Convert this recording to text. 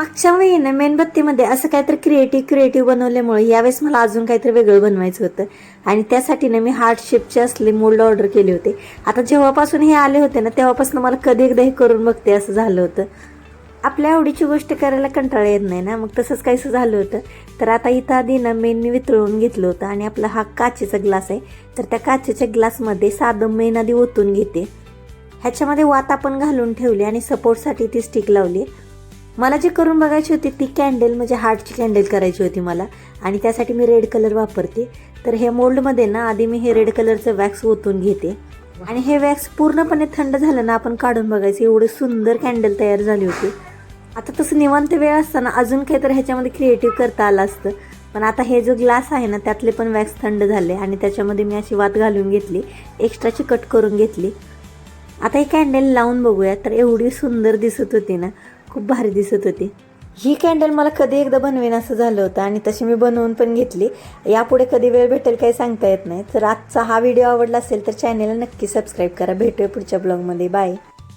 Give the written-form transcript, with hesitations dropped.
मागच्या वेळी मेणबत्तीमध्ये असं काहीतरी क्रिएटिव्ह बनवल्यामुळे यावेळेस मला अजून काहीतरी वेगळं बनवायचं होतं आणि त्यासाठी मी हार्ट शेपचे असले मोल्ड ऑर्डर केले होते. आता जेव्हापासून हे आले होते ना तेव्हापासून मला कधी एकदा हे करून बघते असं झालं होतं. आपल्या आवडीची गोष्ट करायला कंटाळा येत नाही ना, मग तसंच काहीसं झालं होतं. तर आता इथं आधी मेण मी वितळून घेतलं होतं आणि आपला हा काचेचा ग्लास आहे, तर त्या काचेच्या ग्लासमध्ये साधं मेण आधी ओतून घेते. ह्याच्यामध्ये वात आपण घालून ठेवली आणि सपोर्टसाठी ती स्टिक लावली. मला जे करून बघायची होती ती कॅन्डल म्हणजे हार्टची कॅन्डल करायची होती मला, आणि त्यासाठी मी रेड कलर वापरते. तर हे मोल्डमध्ये ना आधी मी हे रेड कलरचं वॅक्स ओतून घेते आणि हे वॅक्स पूर्णपणे थंड झालं ना आपण काढून बघायचं. एवढी सुंदर कॅन्डल तयार झाली होती. आता तसं निवांत वेळ असताना अजून काहीतरी ह्याच्यामध्ये क्रिएटिव्ह करता आलं असतं, पण आता हे जो ग्लास आहे ना त्यातले पण वॅक्स थंड झाले आणि त्याच्यामध्ये मी अशी वात घालून घेतली, एक्स्ट्राची कट करून घेतली. आता ही कॅन्डल लावून बघूया. तर एवढी सुंदर दिसत होती ना, खूप भारी दिसत होती. ही कॅन्डल मला कधी एकदा बनवेन असं झालं होतं आणि तशी मी बनवून पण घेतली. यापुढे कधी वेळ भेटेल काही सांगता येत नाही. तर आजचा हा व्हिडिओ आवडला असेल तर चॅनेलला नक्की सबस्क्राईब करा. भेटूया पुढच्या ब्लॉगमध्ये. बाय.